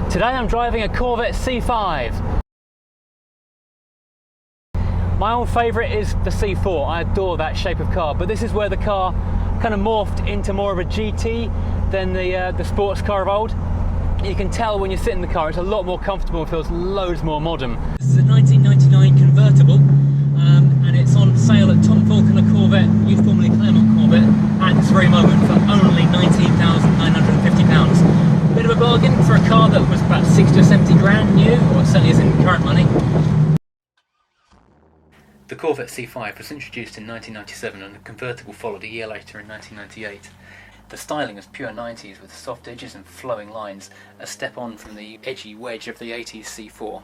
Today I'm driving a Corvette C5. My old favourite is the C4. I adore that shape of car, but this is where the car kind of morphed into more of a GT than the sports car of old. You can tell when you sit in the car, it's a lot more comfortable and feels loads more modern. This is a 1999 convertible, and it's on sale at Tom Falconer Corvette, used formerly Claremont Corvette, at this very moment for only £19,950. Bit of a bargain for a car that was about 60 or 70 grand new, or certainly is in current money. The Corvette C5 was introduced in 1997 and the convertible followed a year later in 1998. The styling is pure 90s with soft edges and flowing lines, a step on from the edgy wedge of the 80s C4.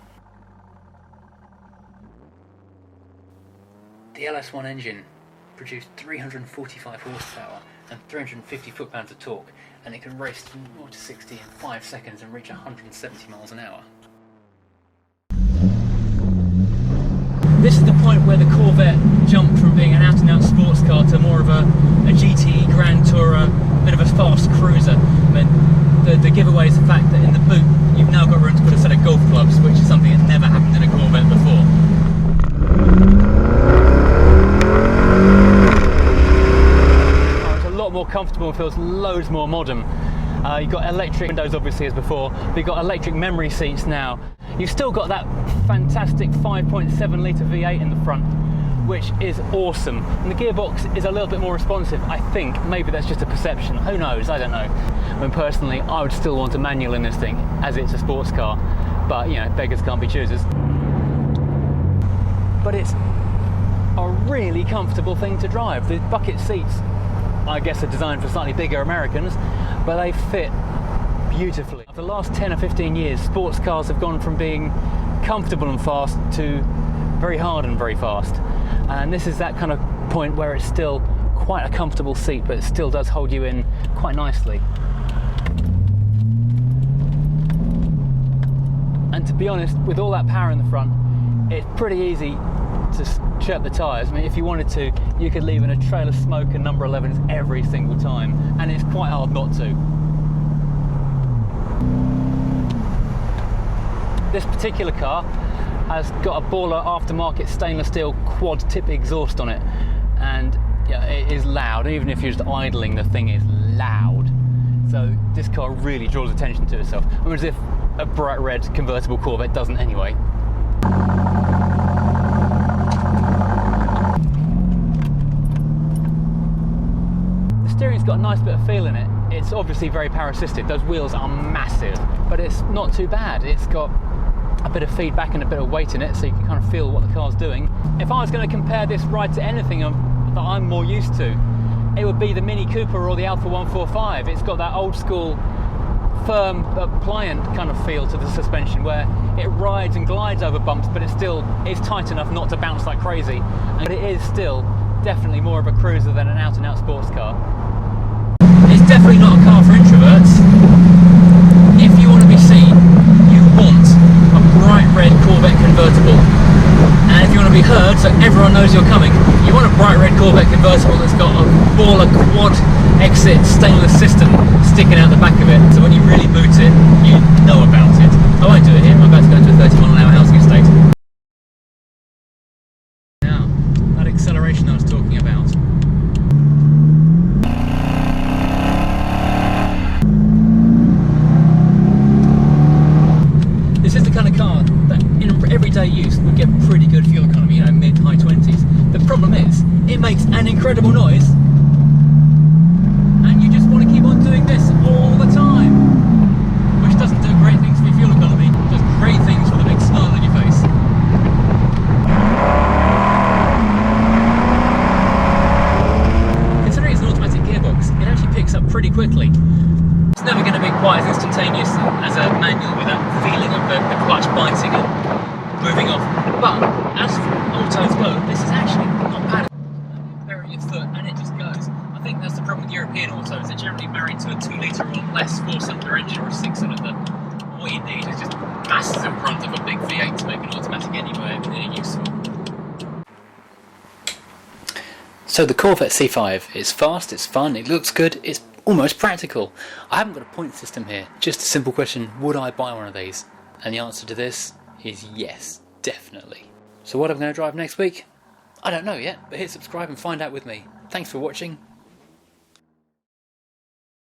The LS1 engine produced 345 horsepower and 350 foot-pounds of torque, and it can race from 0 to 60 in 5 seconds and reach 170 miles an hour. This is the point where the Corvette jumped from being an out-and-out sports car to more of a GT Grand Tourer, bit of a fast cruiser. I mean, the giveaway is the fact that in the boot you've now got room to put a set of golf clubs, which is something that never happened in a Corvette before. Oh, it's a lot more comfortable and feels loads more modern. You've got electric windows obviously as before, but you've got electric memory seats now. You've still got that fantastic 5.7 litre V8 in the front, which is awesome. And the gearbox is a little bit more responsive, I think. Maybe that's just a perception, who knows, I don't know. I mean, personally, I would still want a manual in this thing, as it's a sports car, but you know, beggars can't be choosers. But it's a really comfortable thing to drive. The bucket seats, I guess, are designed for slightly bigger Americans, but they fit beautifully. For the last 10 or 15 years, sports cars have gone from being comfortable and fast to very hard and very fast. And this is that kind of point where it's still quite a comfortable seat, but it still does hold you in quite nicely. And to be honest, with all that power in the front, it's pretty easy to chirp the tyres. I mean, if you wanted to, you could leave in a trail of smoke and number 11s every single time, and it's quite hard not to. This particular car has got a baller aftermarket stainless steel quad tip exhaust on it, and yeah, it is loud. Even if you're just idling, the thing is loud. So this car really draws attention to itself. I mean, as if a bright red convertible Corvette doesn't anyway. The steering's got a nice bit of feel in it. It's obviously very power assisted. Those wheels are massive, but it's not too bad. It's got a bit of feedback and a bit of weight in it, so you can kind of feel what the car's doing. If I was going to compare this ride to anything that I'm more used to, it would be the Mini Cooper or the Alfa 145. It's got that old school, firm, pliant kind of feel to the suspension, where it rides and glides over bumps, but it still is tight enough not to bounce like crazy. And it is still definitely more of a cruiser than an out-and-out sports car. It's definitely not a car for introverts. If you want to be seen, you want a bright red Corvette convertible. And if you want to be heard, so everyone knows you're coming, you want a bright red Corvette convertible that's got a baller quad exit stainless system sticking out the back of it, so when you really boot it, you know about it. I won't do it here, I'm about to go into a 30-mile-an-hour housing estate. Now, that acceleration I was talking about. This is the kind of car that in everyday use would get pretty good fuel economy, you know, mid-high 20s. The problem is, it makes an incredible noise, and you just want to keep on doing this all the time, which doesn't do great things for your fuel economy, it does great things for the big smile on your face. Considering it's an automatic gearbox, it actually picks up pretty quickly. It's never going to be quite as instantaneous as a manual with that feeling of the clutch biting and moving off. But as autos go, this is actually not bad. Bury your foot and it just goes. I think that's the problem with European autos. They're generally married to a 2 litre or less 4-cylinder engine or a 6-cylinder. What you need is just masses in front of a big V8 to make an automatic anyway, really useful. So the Corvette C5 is fast, it's fun, it looks good, it's almost practical. I haven't got a point system here, just a simple question, would I buy one of these? And the answer to this is yes, definitely. So what am I going to drive next week? I don't know yet, but hit subscribe and find out with me. Thanks for watching.